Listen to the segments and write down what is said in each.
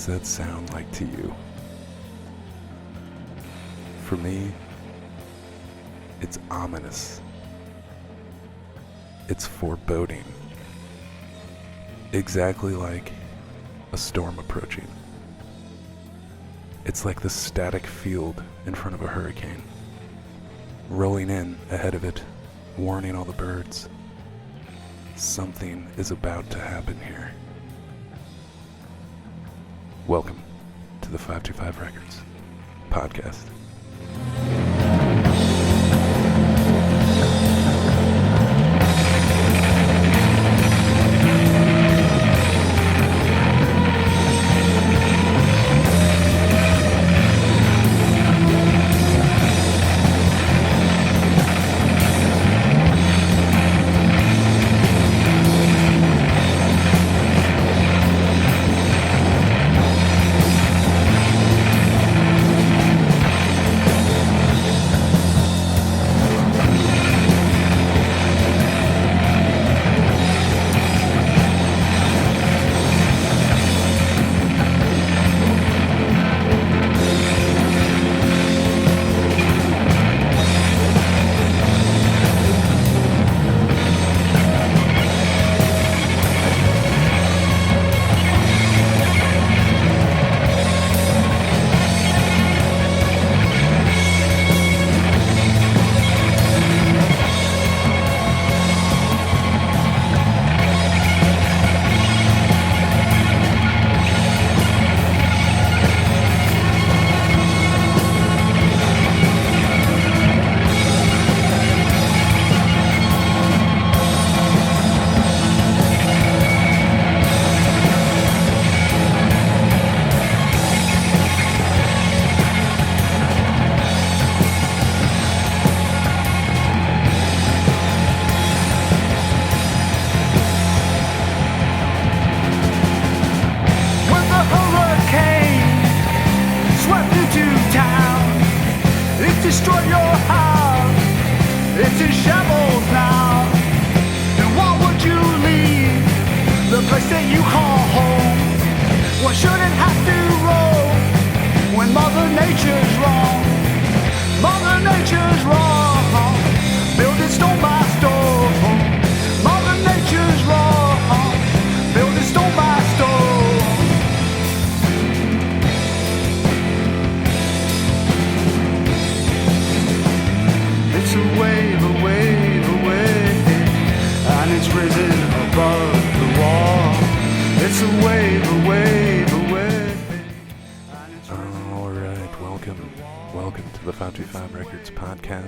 that sound like to you? For me, it's ominous. It's foreboding. Exactly like a storm approaching. It's like the static field in front of a hurricane, rolling in ahead of it, warning all the birds. Something is about to happen here. Welcome to the 525 Records podcast.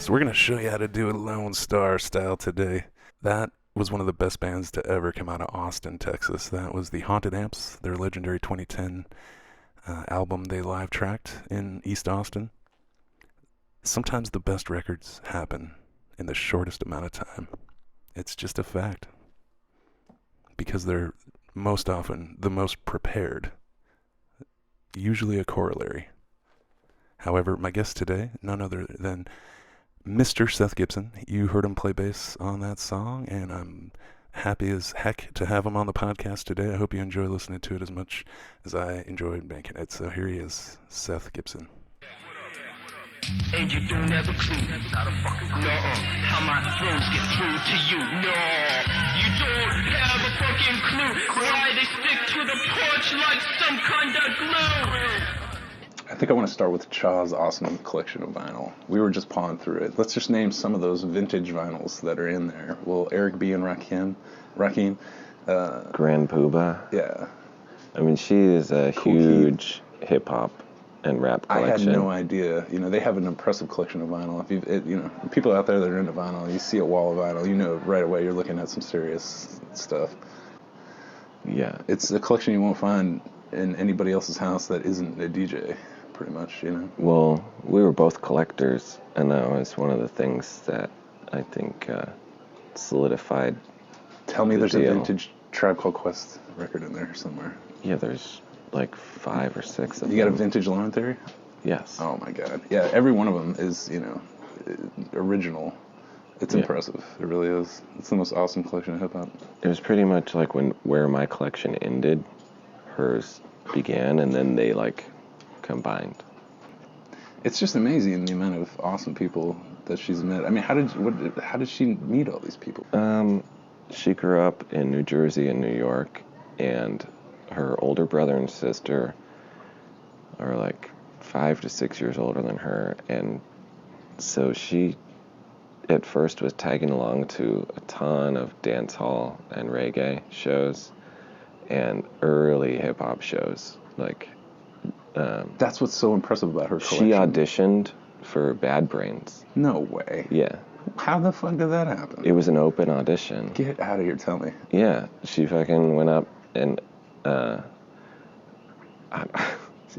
We're going to show you how to do it Lone Star style today. That was one of the best bands to ever come out of Austin, Texas. That was the Haunted Amps, their legendary 2010 album they live tracked in East Austin. Sometimes the best records happen in the shortest amount of time. It's just a fact. Because they're most often the most prepared. Usually a corollary. However, my guest today, none other than Mr. Seth Gibson. You heard him play bass on that song, and I'm happy as heck to have him on the podcast today. I hope you enjoy listening to it as much as I enjoyed making it. So here he is, Seth Gibson. And you don't have a clue, not a fucking clue. How my throws get through to you. No, you don't have a fucking clue. Why they stick to the porch like some kind of glue. I think I want to start with Chaw's awesome collection of vinyl. We were just pawing through it. Let's just name some of those vintage vinyls that are in there. Well, Eric B. and Rakim, Grand Poobah. Yeah. I mean, she is a huge hip-hop and rap collection. I had no idea. You know, they have an impressive collection of vinyl. If you know, people out there that are into vinyl, you see a wall of vinyl, you know right away you're looking at some serious stuff. Yeah. It's a collection you won't find in anybody else's house that isn't a DJ. Pretty much, you know. Well, we were both collectors, and that was one of the things that I think solidified. Tell me there's a vintage Tribe Called Quest record in there somewhere. Yeah, there's like 5 or 6 of them. You got a vintage Lone Theory? Yes. Oh my god. Yeah, every one of them is, you know, original. It's impressive. It really is. It's the most awesome collection of hip hop. It was pretty much like where my collection ended, hers began, and then they like combined. It's just amazing the amount of awesome people that she's met. I mean, how did she meet all these people? She grew up in New Jersey and New York, and her older brother and sister are like 5 to 6 years older than her, and so she at first was tagging along to a ton of dance hall and reggae shows and early hip-hop shows. Like, That's what's so impressive about her collection. she auditioned for Bad Brains. No way. Yeah. How the fuck did that happen? It was an open audition. Get out of here, tell me. Yeah, she fucking went up and,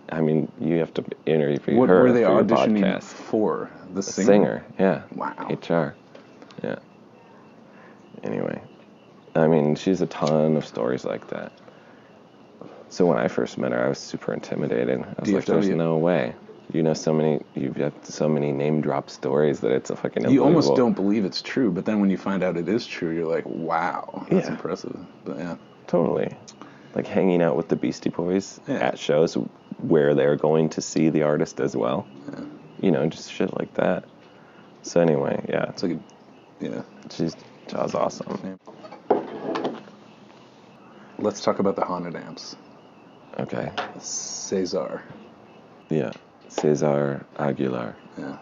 I mean, you have to interview What her were they for your auditioning podcast. for? The singer? Singer, yeah. Wow. HR, yeah. Anyway, I mean, she's a ton of stories like that. So when I first met her, I was super intimidated. I was like, there's no way. You know, you've got so many name drop stories that it's a fucking You almost unbelievable. don't believe it's true, but then when you find out it is true, you're like, wow, that's Yeah. impressive. But yeah. Totally. Like hanging out with the Beastie Boys Yeah. at shows where they're going to see the artist as well. Yeah. You know, just shit like that. So anyway, yeah. It's like, yeah. She was awesome. Let's talk about the haunted amps. Okay. Cesar. Yeah. Cesar Aguilar. Yeah.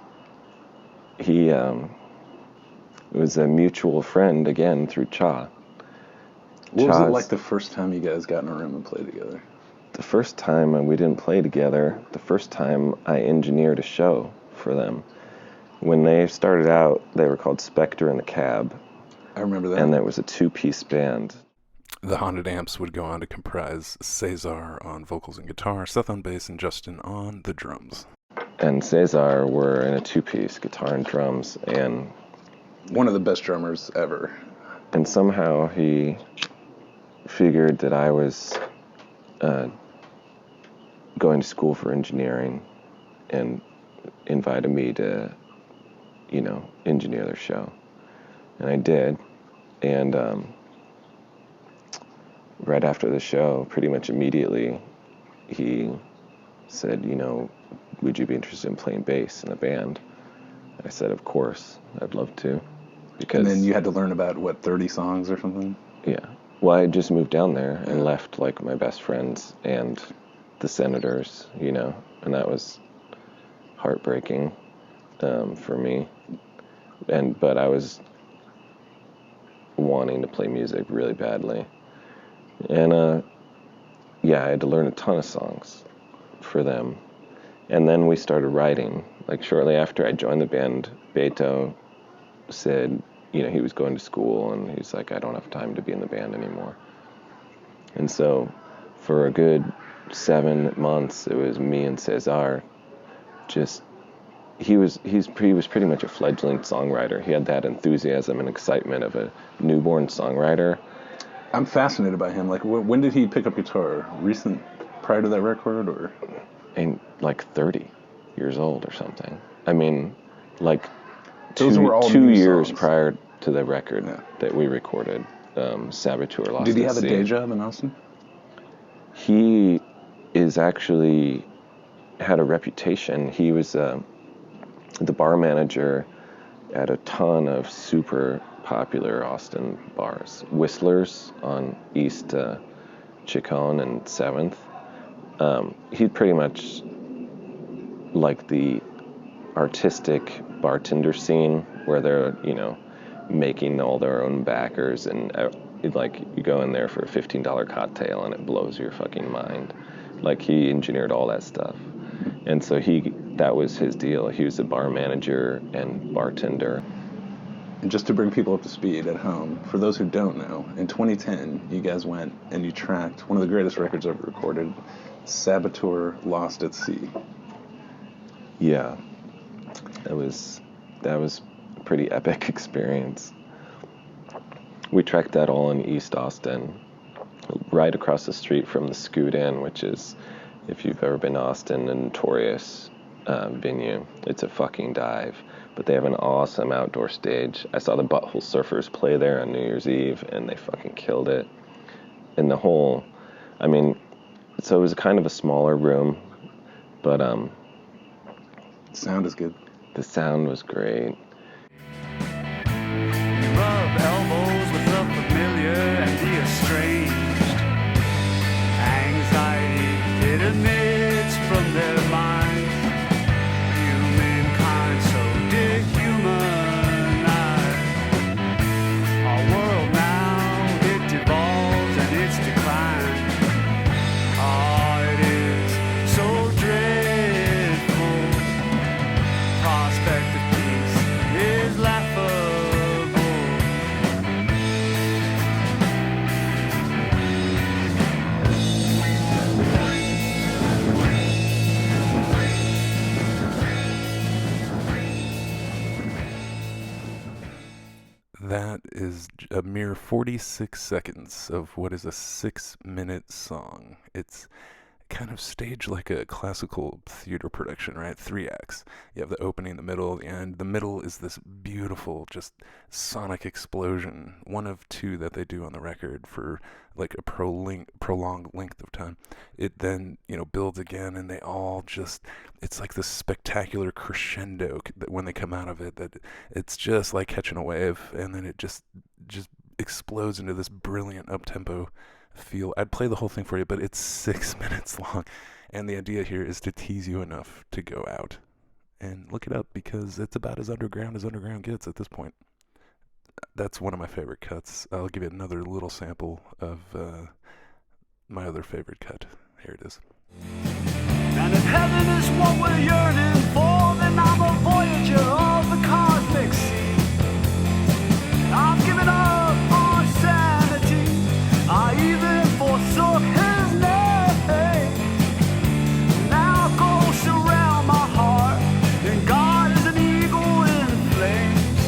He was a mutual friend again through Cha. What was it Cha's- like the first time you guys got in a room and played together? The first time we didn't play together, the first time I engineered a show for them. When they started out, they were called Spectre and the Cab, I remember that. and it was a two-piece band. The Haunted Amps would go on to comprise Cesar on vocals and guitar, Seth on bass, and Justin on the drums. And Cesar were in a two-piece, guitar and drums, and One of the best drummers ever. somehow he figured that I was going to school for engineering and invited me to, you know, engineer their show. And I did. And right after the show, pretty much immediately, he said, you know, would you be interested in playing bass in the band? I said, of course, I'd love to. Because, And then you had to learn about, 30 songs or something? yeah. Well, I just moved down there and left, like, my best friends and the Senators, you know, and that was heartbreaking for me. But I was wanting to play music really badly. And, yeah, I had to learn a ton of songs for them. And then we started writing. Like, shortly after I joined the band, Beto said, you know, he was going to school, and he's like, I don't have time to be in the band anymore. And so for a good 7 months, it was me and Cesar. Just, he was pretty much a fledgling songwriter. He had that enthusiasm and excitement of a newborn songwriter. I'm fascinated by him. Like, when did he pick up guitar? Prior to that record, or? And like 30 years old or something. I mean, like Those were all two new years songs. prior to the record Yeah. that we recorded, Saboteur Lost Did he at have a Sea. day job in Austin? He is actually had a reputation. He was the bar manager at a ton of super popular Austin bars. Whistler's on East Chicone and 7th. He pretty much like the artistic bartender scene where they're, you know, making all their own backers, and like you go in there for a $15 cocktail and it blows your fucking mind. Like, he engineered all that stuff. And so that was his deal. He was a bar manager and bartender. And just to bring people up to speed at home, for those who don't know, in 2010, you guys went and you tracked one of the greatest records ever recorded, Saboteur Lost at Sea. Yeah. That was a pretty epic experience. We tracked that all in East Austin, right across the street from the Scoot Inn, which is, if you've ever been to Austin, a notorious venue. It's a fucking dive. But they have an awesome outdoor stage. I saw the Butthole Surfers play there on New Year's Eve, and they fucking killed it. And the whole, I mean, So it was kind of a smaller room, but Sound is good. the sound was great. Rub elbows with the familiar and the estranged. Anxiety it emits from their minds. Humankind so dehumanized. Our world now, it devolves and it's decline. Oh, it is so dreadful. Prospect of peace is laughable. That is a mere 46 seconds of what is a 6-minute song. It's kind of staged like a classical theater production, right? 3 acts. You have the opening, the middle, the end. The middle is this beautiful, just sonic explosion. One of 2 that they do on the record for like a prolonged length of time. It then, builds again, and they all just, it's like this spectacular crescendo that when they come out of it, that it's just like catching a wave, and then it just explodes into this brilliant up-tempo feel. I'd play the whole thing for you, but it's 6 minutes long, and the idea here is to tease you enough to go out and look it up, because it's about as underground gets at this point. That's one of my favorite cuts. I'll give you another little sample of my other favorite cut. Here it is. And if heaven is what we're yearning for, then I'm a voyager of the cosmic sea. I've given up on sanity. I even forsook his name. Now ghosts surround my heart, and God is an eagle in flames.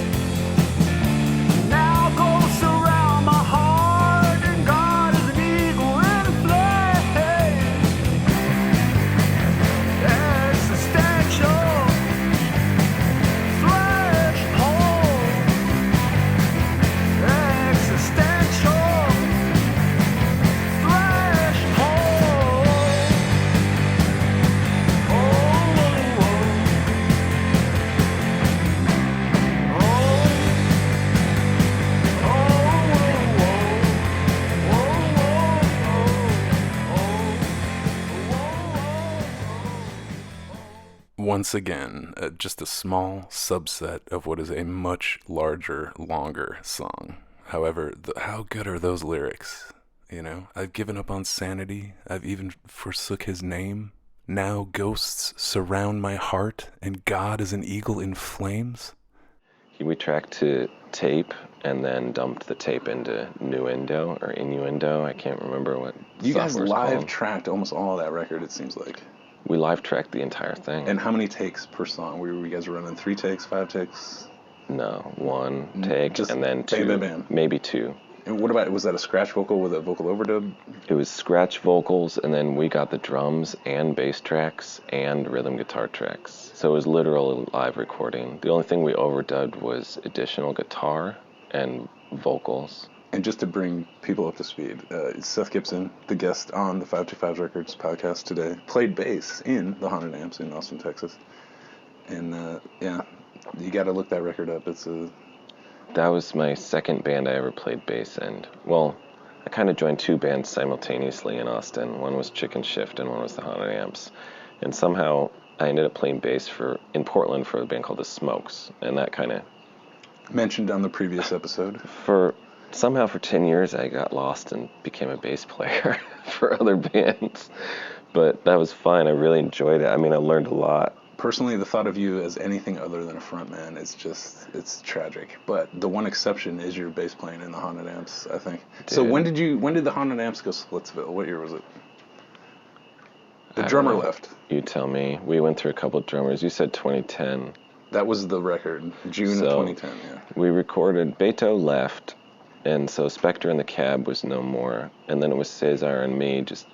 Now ghosts surround my heart, and God is an eagle in flames. Existential threshold. Existential threshold. Oh, Once again, just a small subset of what is a much larger, longer song. However, how good are those lyrics? I've given up on sanity. I've even forsook his name. Now ghosts surround my heart, and God is an eagle in flames. We tracked to tape and then dumped the tape into Nuendo or Innuendo. I can't remember what You guys software's live called. tracked almost all of that record, it seems like. We live tracked the entire thing. And how many takes per song? Were you guys running 3 takes, 5 takes? No, 1 take Just and then 2, bam, bam. maybe 2. And what about, was that a scratch vocal with a vocal overdub? It was scratch vocals, and then we got the drums and bass tracks and rhythm guitar tracks. So it was literal live recording. The only thing we overdubbed was additional guitar and vocals. And just to bring people up to speed, Seth Gibson, the guest on the 525 Records podcast today, played bass in the Haunted Amps in Austin, Texas. And you got to look that record up. That was my second band I ever played bass in. Well, I kind of joined 2 bands simultaneously in Austin. One was Chicken Shift and one was the Haunted Amps. And somehow I ended up playing bass in Portland for a band called The Smokes. And that kind of... mentioned on the previous episode. Somehow for 10 years I got lost and became a bass player for other bands. But that was fun. I really enjoyed it. I mean, I learned a lot. Personally, the thought of you as anything other than a frontman is it's tragic. But the one exception is your bass playing in the Haunted Amps, I think. Dude. So when did the Haunted Amps go Splitsville? What year was it? The I drummer don't know. left. You tell me. We went through a couple of drummers. You said 2010. That was the record, June of 2010, yeah. We recorded, Beto left, and so Spectre in the Cab was no more. And then it was Cesar and me just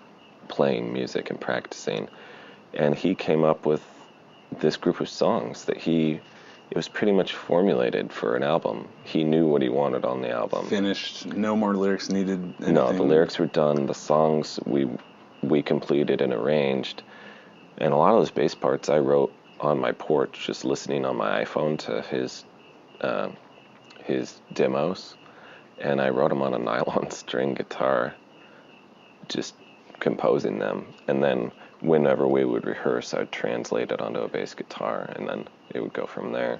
playing music and practicing. And he came up with this group of songs that it was pretty much formulated for an album. He knew what he wanted on the album. Finished, no more lyrics needed. Anything. No, the lyrics were done. The songs, we we completed and arranged. And a lot of those bass parts I wrote on my porch, just listening on my iPhone to his demos, and I wrote them on a nylon string guitar, just composing them. And then whenever we would rehearse, I'd translate it onto a bass guitar, and then it would go from there.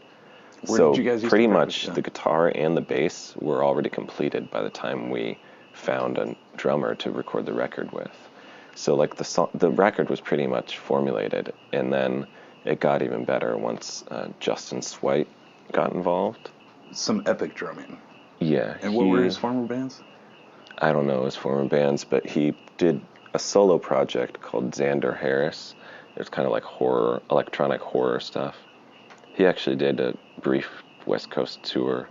Where So did you guys used pretty to much practice? the guitar and the bass were already completed by the time we found a drummer to record the record with. So like the record was pretty much formulated, and then it got even better once Justin Swite got involved. Some epic drumming. Yeah. And what were his former bands? I don't know his former bands, but he did a solo project called Xander Harris. It was kind of like electronic horror stuff. He actually did a brief West Coast tour.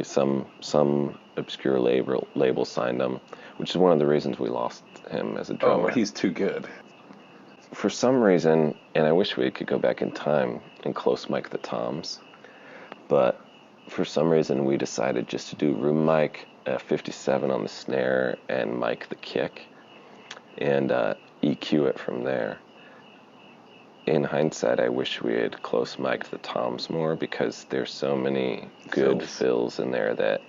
Some obscure label signed him, which is one of the reasons we lost him as a drummer. Oh, he's too good. For some reason, and I wish we could go back in time and close mic the toms, but for some reason we decided just to do room mic, 57 on the snare, and mic the kick, and EQ it from there. In hindsight, I wish we had close mic'd the toms more, because there's so many good fills in there that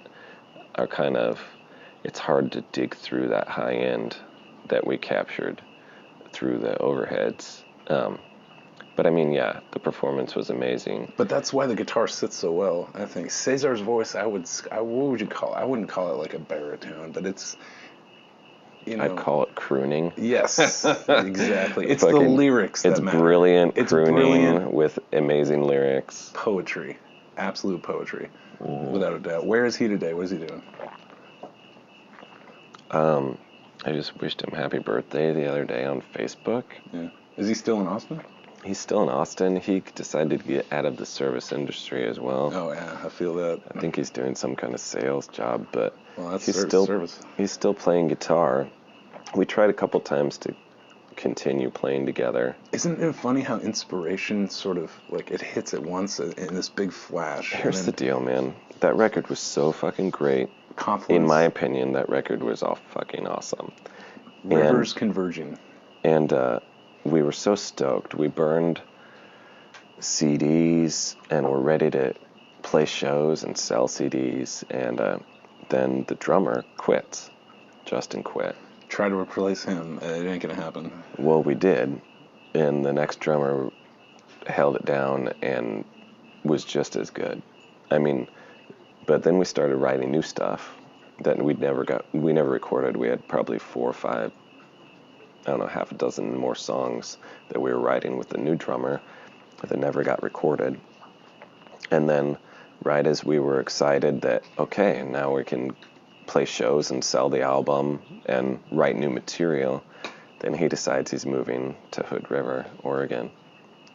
are kind of, it's hard to dig through that high end that we captured through the overheads. But I mean, yeah, the performance was amazing. But that's why the guitar sits so well, I think. Cesar's voice, what would you call it? I wouldn't call it like a baritone, but it's, you know. I'd call it crooning. Yes, exactly. It's the lyrics that matter. Brilliant It's crooning brilliant with amazing lyrics. poetry. Absolute poetry, without a doubt. Where is he today? What is he doing? I just wished him happy birthday the other day on Facebook. Yeah. Is he still in Austin? He's still in Austin. He decided to get out of the service industry as well. Oh, yeah, I feel that. I think he's doing some kind of sales job, but Well, that's he's still service. he's still playing guitar. We tried a couple times to continue playing together. Isn't it funny how inspiration sort of, like, it hits at once in this big flash? Here's the deal, man. That record was so fucking great. Confluence. In my opinion, that record was all fucking awesome. Rivers converging. And we were so stoked. We burned CDs and were ready to play shows and sell CDs. And then the drummer quits. Justin quit. Try to replace him. It ain't gonna happen. Well, we did. And the next drummer held it down and was just as good. I mean, but then we started writing new stuff that we never recorded. We had probably 4 or 5, I don't know, half a dozen more songs that we were writing with the new drummer that never got recorded. And then right as we were excited that, okay, now we can play shows and sell the album and write new material, then he decides he's moving to Hood River, Oregon.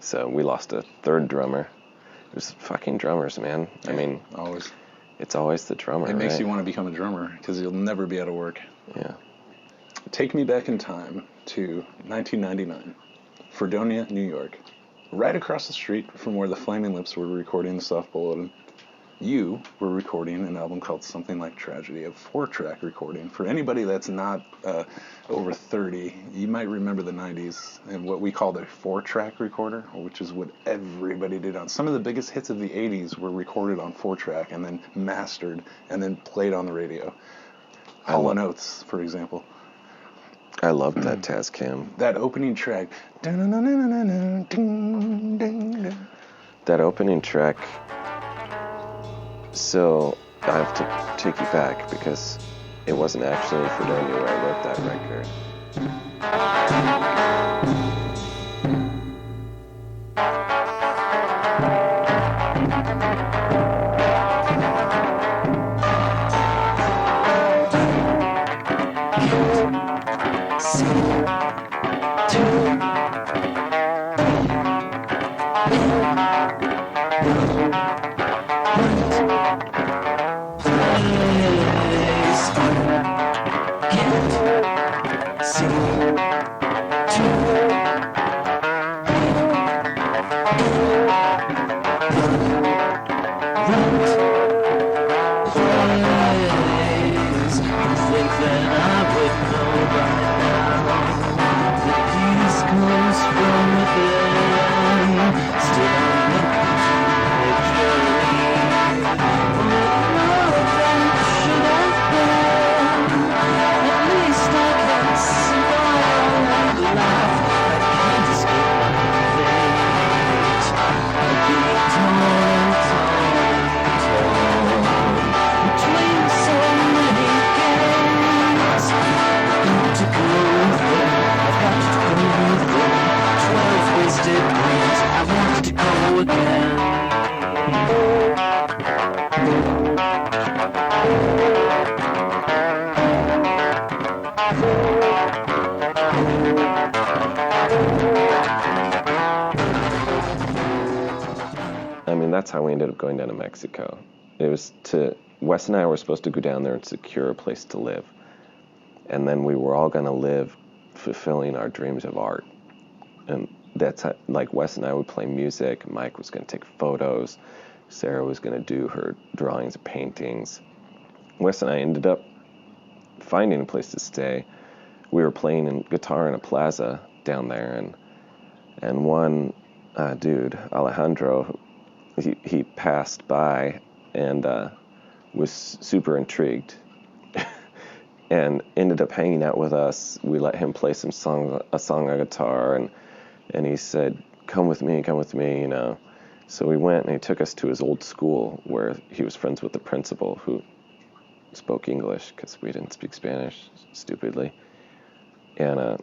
So we lost a third drummer. It was fucking drummers, man. Yeah, I mean, always. It's always the drummer, It makes right? you want to become a drummer, because you'll never be out of work. Yeah. Take me back in time to 1999, Fredonia, New York. Right across the street from where the Flaming Lips were recording the Soft Bulletin, you were recording an album called Something Like Tragedy, a 4-track recording. For anybody that's not over 30, you might remember the 90s and what we called a 4-track recorder, which is what everybody did on. Some of the biggest hits of the 80s were recorded on 4-track and then mastered and then played on the radio. Hall & Oates, for example. I loved that Tascam. That opening track. That opening track. So I have to take you back because it wasn't actually in Fredonia where I wrote that record. that's how we ended up going down to Mexico. It was Wes and I were supposed to go down there and secure a place to live. And then we were all going to live fulfilling our dreams of art. And that's how, like, Wes and I would play music, Mike was going to take photos, Sarah was going to do her drawings and paintings. Wes and I ended up finding a place to stay. We were playing guitar in a plaza down there, and one dude, Alejandro, he passed by and was super intrigued and ended up hanging out with us. We let him play a song on guitar, and he said, come with me, you know. So we went, and he took us to his old school where he was friends with the principal, who spoke English because we didn't speak Spanish, stupidly. And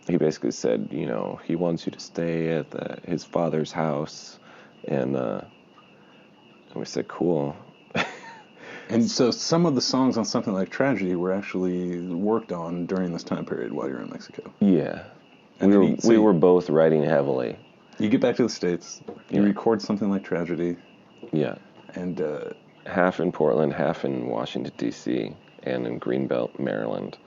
he basically said, you know, he wants you to stay at his father's house. And we said, cool. And so some of the songs on Something Like Tragedy were actually worked on during this time period while you were in Mexico. Yeah. And we were both writing heavily. You get back to the States, you Yeah. record Something Like Tragedy. Yeah. And half in Portland, half in Washington, D.C., and in Greenbelt, Maryland.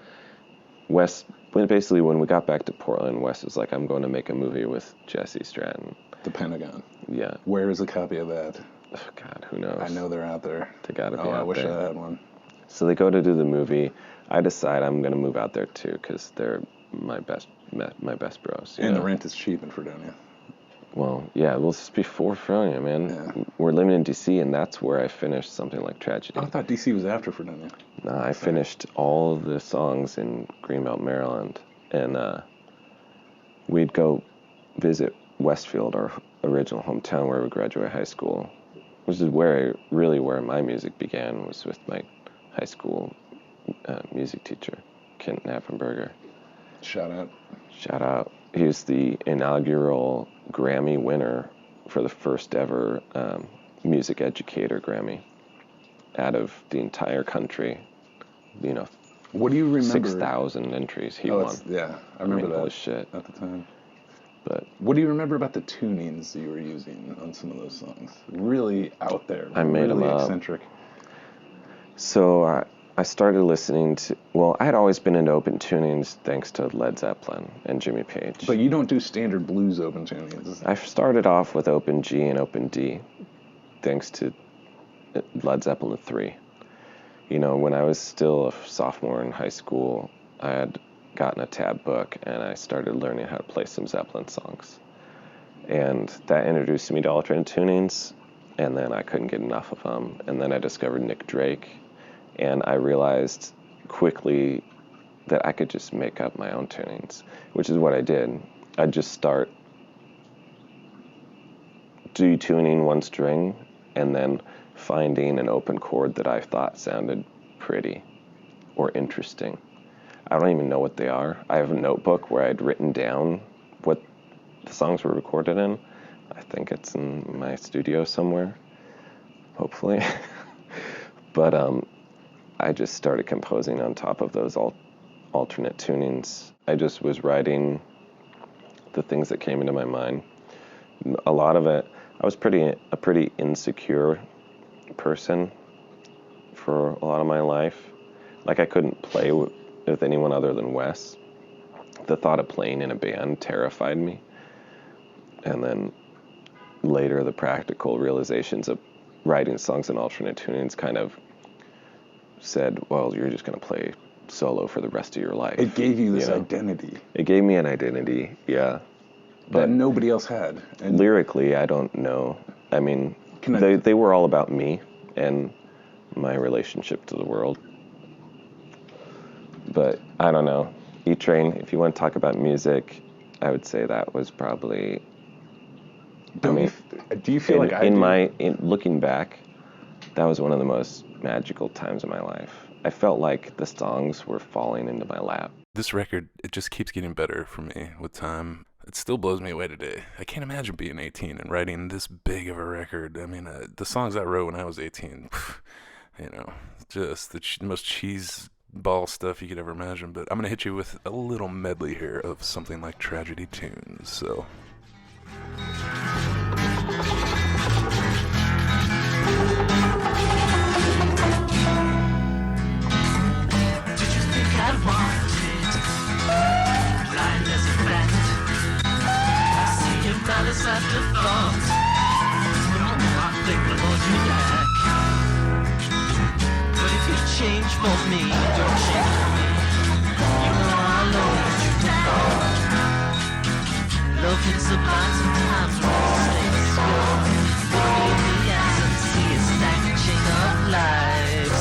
Basically, when we got back to Portland, Wes was like, I'm going to make a movie with Jesse Stratton. The Pentagon. Yeah. Where is a copy of that? Oh, God, who knows? I know they're out there. They gotta be I out wish there. I had one. So they go to do the movie. I decide I'm going to move out there, too, because they're my best bros. And the rent is cheap in Fredonia. Well, yeah, well, this is before Fredonia, man. Yeah. We're living in D.C., and that's where I finished Something Like Tragedy. I thought DC was after Fredonia. No, I finished all of the songs in Greenbelt, Maryland, and we'd go visit Westfield, our original hometown where we graduated high school, which is where my music began, was with my high school music teacher, Kent Naffenberger. Shout out. He was the inaugural Grammy winner for the first ever music educator Grammy out of the entire country. You know, What do you remember? 6,000 entries he won. Yeah, I remember that. Holy shit. At the time. But What do you remember about the tunings you were using on some of those songs? Really out there. I made really them up. Eccentric. So I started listening to, well, I had always been into open tunings thanks to Led Zeppelin and Jimmy Page. But you don't do standard blues open tunings. I started off with open G and open D thanks to Led Zeppelin 3. You know, when I was still a sophomore in high school, I had gotten a tab book and I started learning how to play some Zeppelin songs. And that introduced me to alternate tunings, and then I couldn't get enough of them. And then I discovered Nick Drake, and I realized quickly that I could just make up my own tunings, which is what I did. I'd just start detuning one string and then finding an open chord that I thought sounded pretty or interesting. I don't even know what they are. I have a notebook where I'd written down what the songs were recorded in. I think it's in my studio somewhere, hopefully. But I just started composing on top of those alternate tunings. I just was writing the things that came into my mind. A lot of it, I was a pretty insecure person for a lot of my life. Like, I couldn't play with anyone other than Wes. The thought of playing in a band terrified me. And then later, the practical realizations of writing songs in alternate tunings kind of said, well, you're just going to play solo for the rest of your life. It gave you this identity. It gave me an identity, yeah. That nobody else had. And lyrically, I don't know. I mean, they were all about me and my relationship to the world. But I don't know. E-Train, if you want to talk about music, I would say that was probably... do you feel like looking back, that was one of the most magical times of my life. I felt like the songs were falling into my lap. This record, it just keeps getting better for me with time. It still blows me away today. I can't imagine being 18 and writing this big of a record. I mean, the songs I wrote when I was 18, just the most cheese ball stuff you could ever imagine. But I'm going to hit you with a little medley here of Something Like Tragedy tunes, so... change for me, don't change for me. You know I'll always treat you wrong. Love can sublime sometimes when it's status quo. Look me in the eyes and see a stacked chain of lives.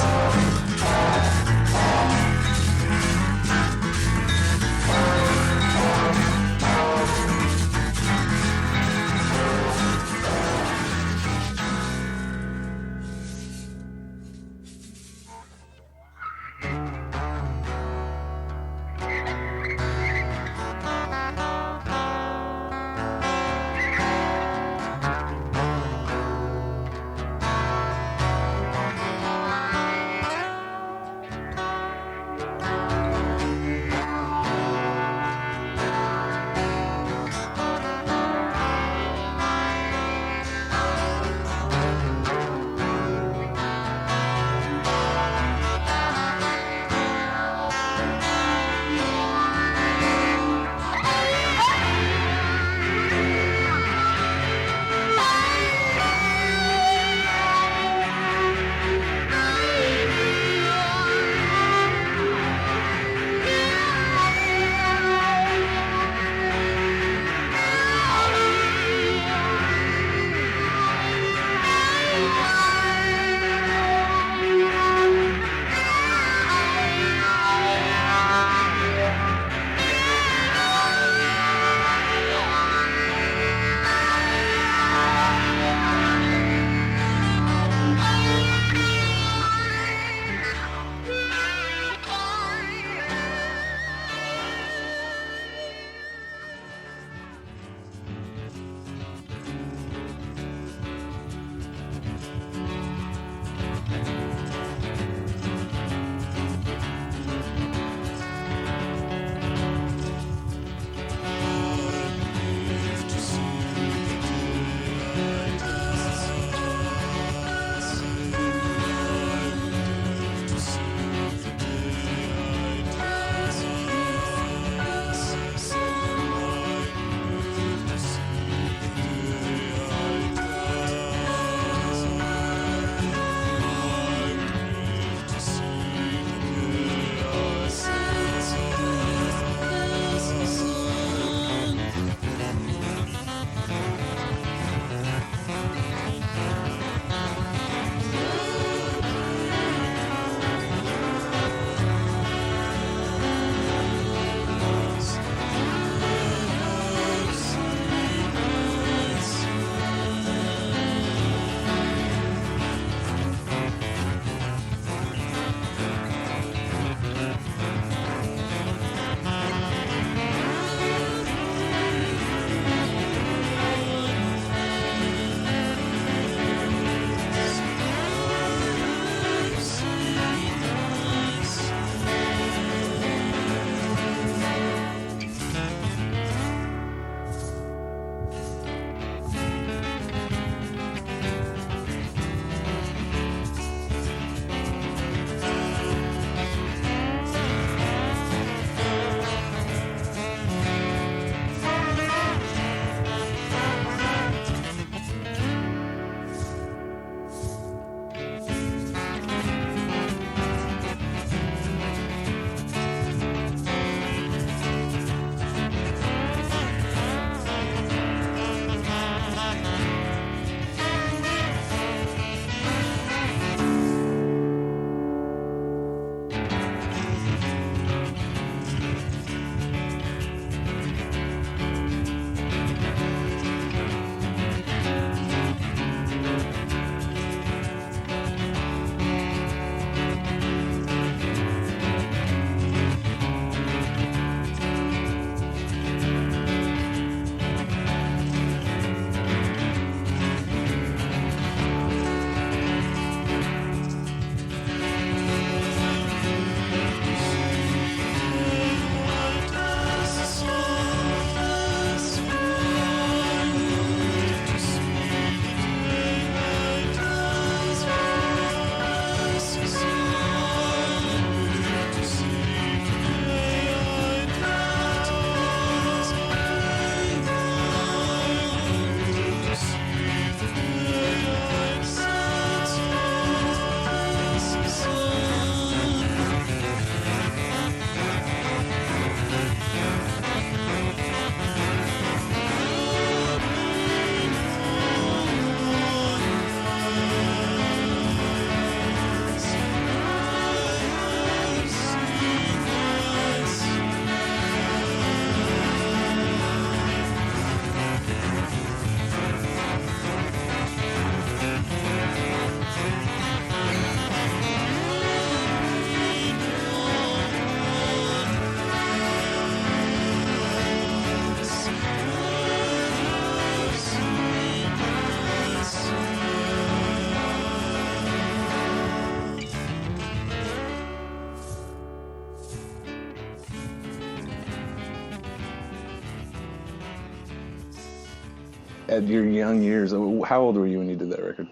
at your young years, how old were you when you did that record?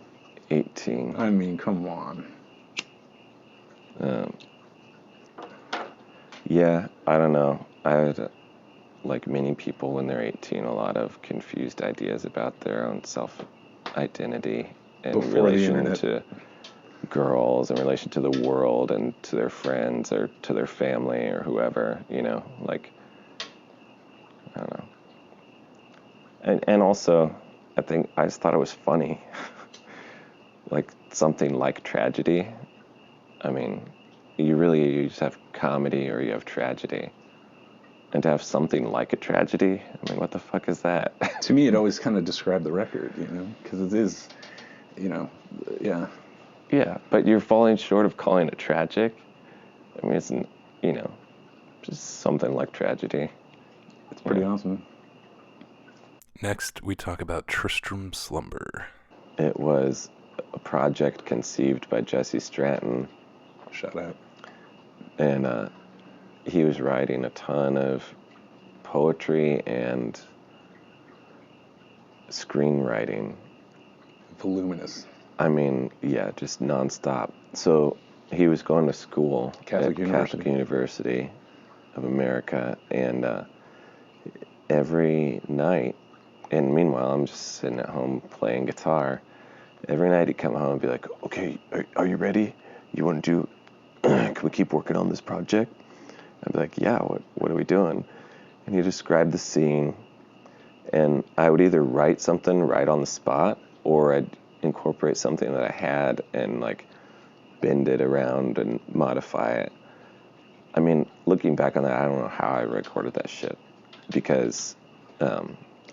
18. I mean, come on. Yeah, I don't know. I had, like many people when they're 18, a lot of confused ideas about their own self-identity in Before the relation internet. to girls, in relation to the world and to their friends or to their family or whoever, you know, like, I don't know. And also, I think I just thought it was funny. Like something like tragedy. I mean, you just have comedy or you have tragedy. And to have something like a tragedy, I mean, what the fuck is that? To me, it always kind of described the record, you know, because it is, you know, yeah. Yeah, but you're falling short of calling it tragic. I mean, it's, you know, just something like tragedy. It's pretty awesome. Next, we talk about Tristram Slumber. It was a project conceived by Jesse Stratton. Shout out. And he was writing a ton of poetry and screenwriting. Voluminous. I mean, yeah, just nonstop. So he was going to school Catholic at University. Catholic University of America, and every night, and meanwhile, I'm just sitting at home playing guitar. Every night he'd come home and be like, okay, are you ready? You want to do, can we keep working on this project? I'd be like, yeah, what are we doing? And he described the scene, and I would either write something right on the spot, or I'd incorporate something that I had and like bend it around and modify it. I mean, looking back on that, I don't know how I recorded that shit, because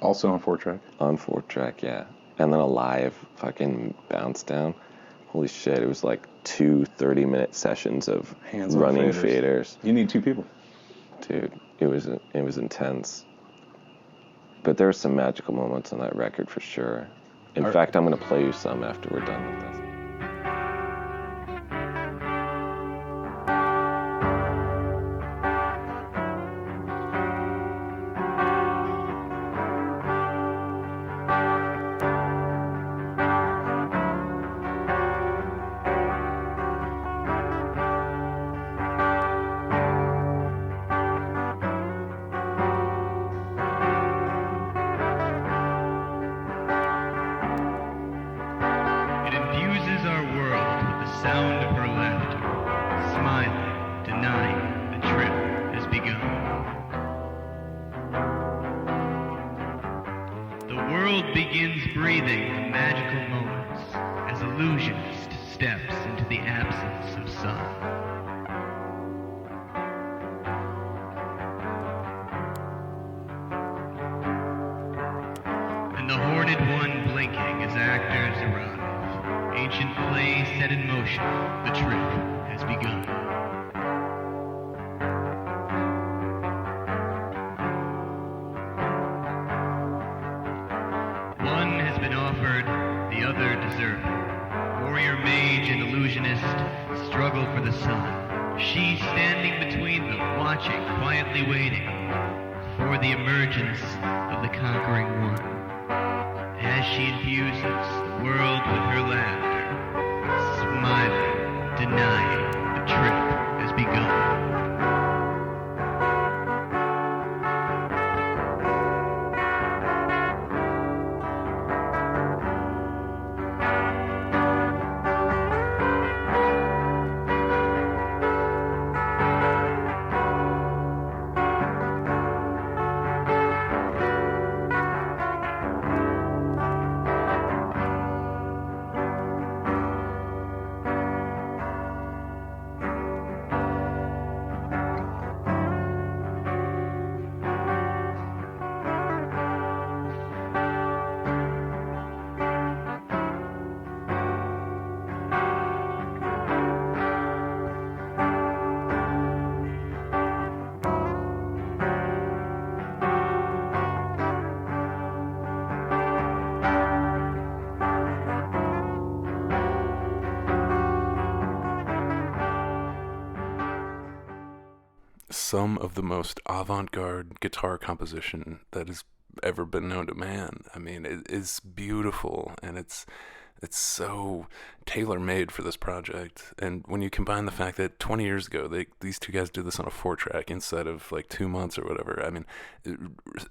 Also on 4-track. on 4-track, yeah, and then a live fucking bounce down. Holy shit, it was like 2 30-minute sessions of Hands on running faders. faders. You need 2 people. Dude, it was intense. But there were some magical moments on that record for sure. In fact, I'm gonna play you some after we're done with this. It infuses our world with the sound of her laughter, smiling, denying the trip has begun. The world begins breathing the magical moments as illusionist steps into the absence of sun. And the horned one blinking as actors arrive. Ancient play set in motion, the trip has begun. One has been offered, the other deserved. Warrior mage and illusionist struggle for the sun. She standing between them, watching, quietly waiting for the emergence of the conquering one. As she infuses the world with her laughter, smiling, denying the trip has begun. Some of the most avant-garde guitar composition that has ever been known to man. I mean, it is beautiful, and it's so tailor-made for this project. And when you combine the fact that 20 years ago these two guys did this on a 4-track inside of like 2 months or whatever. I mean,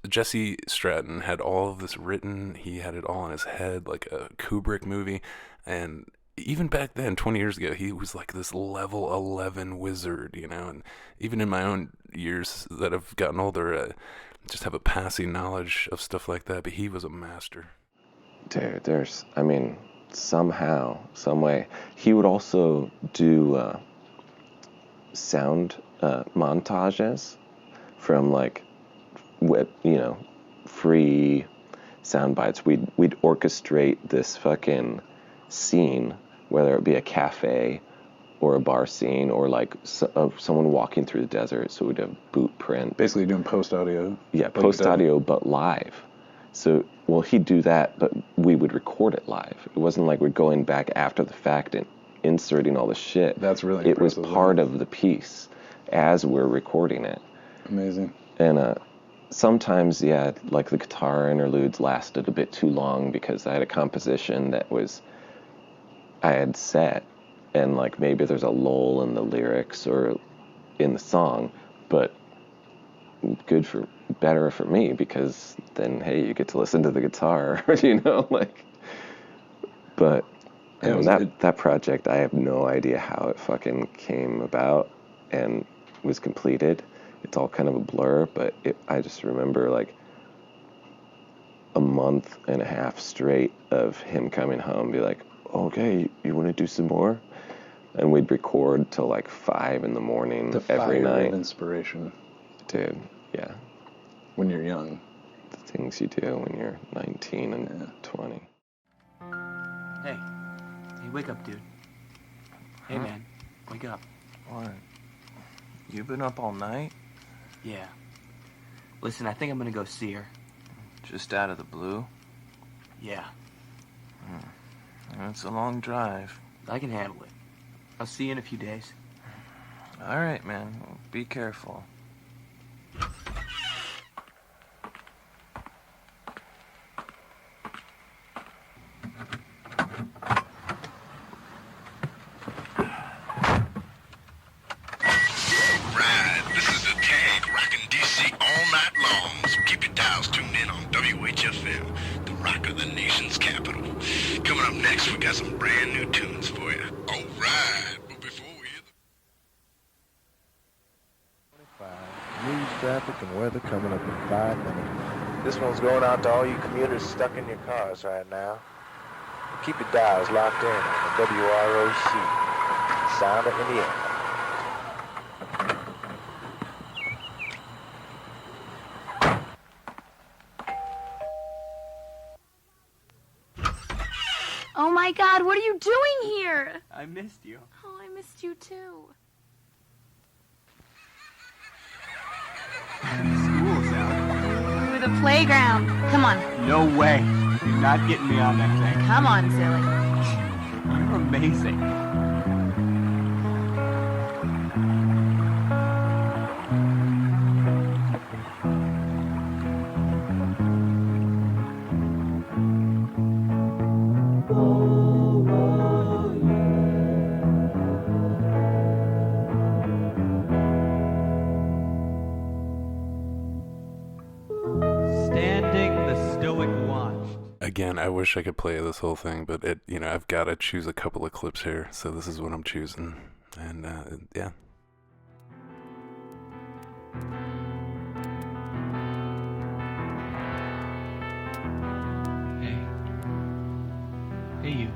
Jesse Stratton had all of this written. He had it all in his head like a Kubrick movie. And even back then, 20 years ago, he was like this level 11 wizard, you know. And even in my own years that have gotten older, I just have a passing knowledge of stuff like that. But he was a master. Dude, somehow, some way, he would also do sound montages from like free sound bites. We'd orchestrate this fucking scene, whether it be a cafe or a bar scene or like someone walking through the desert. So we'd have boot print. Basically doing post audio. Yeah, post audio, but live. So, well, he'd do that, but we would record it live. It wasn't like we're going back after the fact and inserting all the shit. That's really It was impressive, part of the piece as we're recording it. Amazing. And sometimes, yeah, like the guitar interludes lasted a bit too long because I had a composition that I had set, and like maybe there's a lull in the lyrics or in the song, but better for me, because then, hey, you get to listen to the guitar, like. But that project, I have no idea how it fucking came about and was completed. It's all kind of a blur, but I just remember like a month and a half straight of him coming home, be like, okay, you want to do some more? And we'd record till like 5 in the morning every night. The fire of inspiration. Dude, yeah. When you're young. The things you do when you're 19 and 20. Hey, wake up, dude. Hey, man, wake up. What? You been up all night? Yeah. Listen, I think I'm gonna go see her. Just out of the blue? Yeah. It's a long drive. I can handle it. I'll see you in a few days. All right, man. Be careful. WHFM, the rock of the nation's capital. Coming up next, we got some brand new tunes for you. All right, but before we hear News, traffic, and weather coming up in 5 minutes. This one's going out to all you commuters stuck in your cars right now. Keep your dials locked in on the WROC, sound of Indiana. Oh my God, what are you doing here? I missed you. Oh, I missed you too. School's out. Ooh, the playground. Come on. No way. You're not getting me on that thing. Come on, silly. You're amazing. Again, I wish I could play this whole thing, but I've got to choose a couple of clips here, so this is what I'm choosing, and yeah. Hey, you.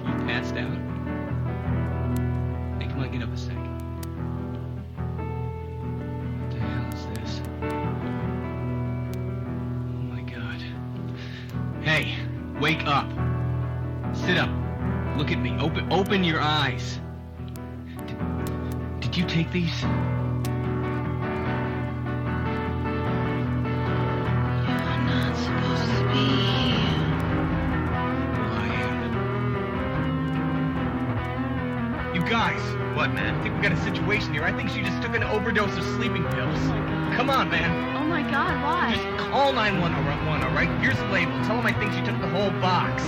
You passed out? Hey, come on, get up a sec. What the hell is this? Hey, wake up. Sit up. Look at me. Open your eyes. Did you take these? You're not supposed to be here. Well, I am. You guys. What, man? I think we got a situation here. I think she just took an overdose of sleeping pills. Come on, man. Oh my God, why? Just call 911, all right? Here's the label. Tell them I think you took the whole box.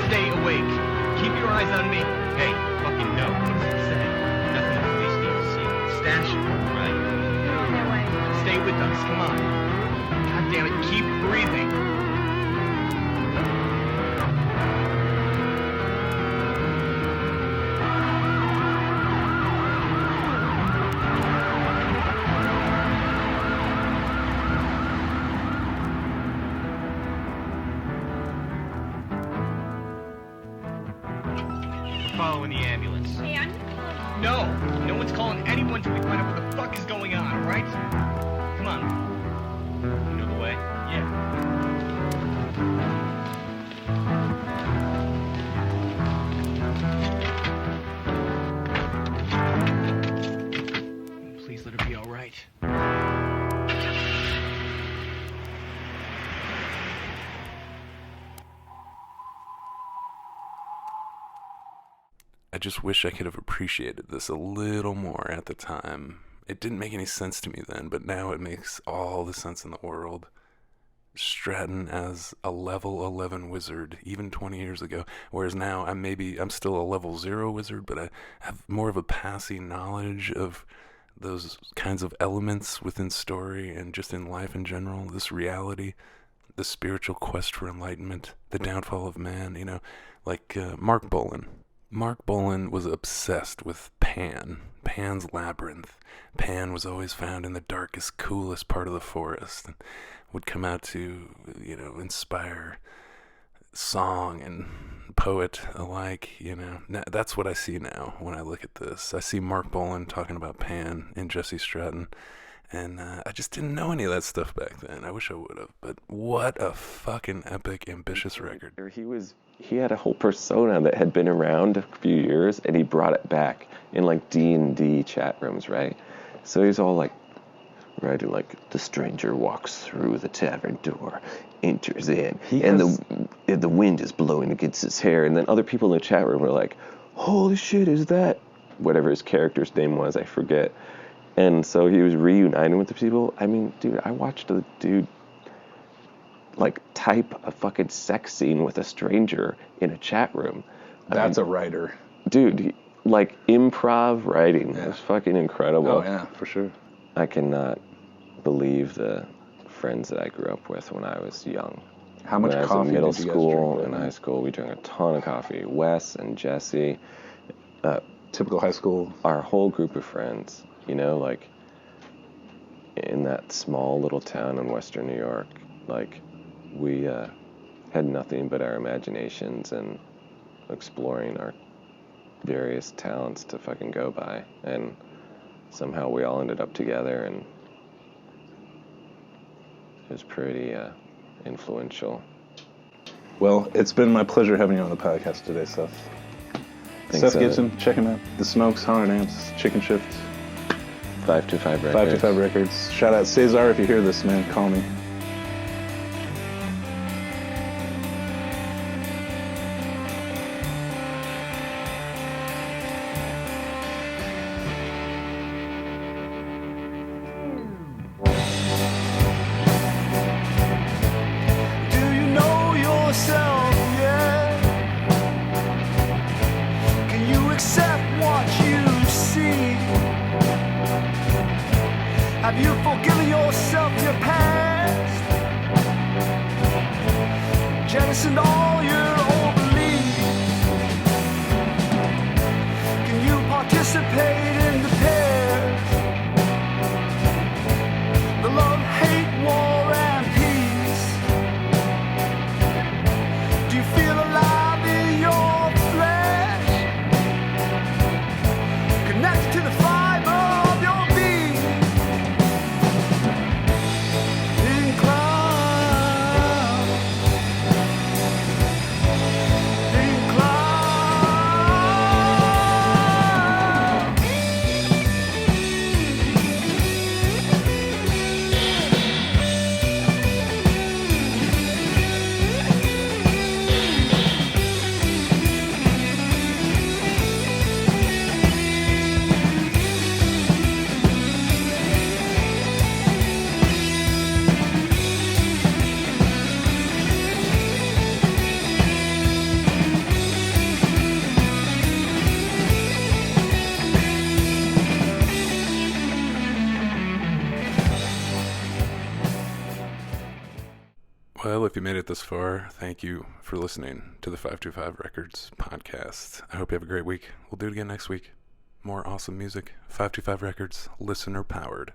Stay awake. Keep your eyes on me. Hey, fucking no. What does it say? Nothing the police need to see. Stash it, right? No way. Stay with us. Come on. God damn it. Keep breathing. Following the ambulance. Hey, No! No one's calling anyone till we find out what the fuck is going on, alright? Come on. You know the way? Yeah. Please let her be alright. I just wish I could have appreciated this a little more at the time. It didn't make any sense to me then, but now it makes all the sense in the world. Stratton as a level 11 wizard, even 20 years ago, whereas now I'm still a level 0 wizard, but I have more of a passing knowledge of those kinds of elements within story and just in life in general, this reality, the spiritual quest for enlightenment, the downfall of man, like Mark Bolan. Mark Bolan was obsessed with Pan's Labyrinth. Pan was always found in the darkest, coolest part of the forest and would come out to, inspire song and poet alike, That's what I see now when I look at this. I see Mark Bolan talking about Pan and Jesse Stratton, and I just didn't know any of that stuff back then. I wish I would have, but what a fucking epic, ambitious record. He had a whole persona that had been around a few years, and he brought it back in like D&D chat rooms, right? So he's all like writing like, the stranger walks through the tavern door, enters in, the wind is blowing against his hair, and then other people in the chat room were like, holy shit, is that whatever his character's name was, I forget. And so he was reuniting with the people. I mean, dude, I watched a dude like type a fucking sex scene with a stranger in a chat room. That's a writer. Dude, like improv writing. It was fucking incredible. Oh yeah, for sure. I cannot believe the friends that I grew up with when I was young. How much when coffee I was in middle did you guys school drink? and high school, we drank a ton of coffee. Wes and Jesse. Typical high school. Our whole group of friends, like in that small little town in Western New York, like we had nothing but our imaginations and exploring our various talents to fucking go by, and somehow we all ended up together, and it was pretty influential. Well, it's been my pleasure having you on the podcast today, Seth. Thanks, Seth Gibson, check him out. The Smokes, 100 Amps, Chicken Shift. 525 Records. 525 Records. Shout out Cesar, if you hear this, man, call me. Do you know yourself yet? Can you accept what you see? Have you forgiven yourself your past? Jettisoned all your old beliefs? Can you participate in the pairs? The love, hate, war, and peace. Do you feel alive in your flesh? Connected to the fiber of your being. Well, if you made it this far, thank you for listening to the 525 Records podcast. I hope you have a great week. We'll do it again next week. More awesome music. 525 Records, listener powered.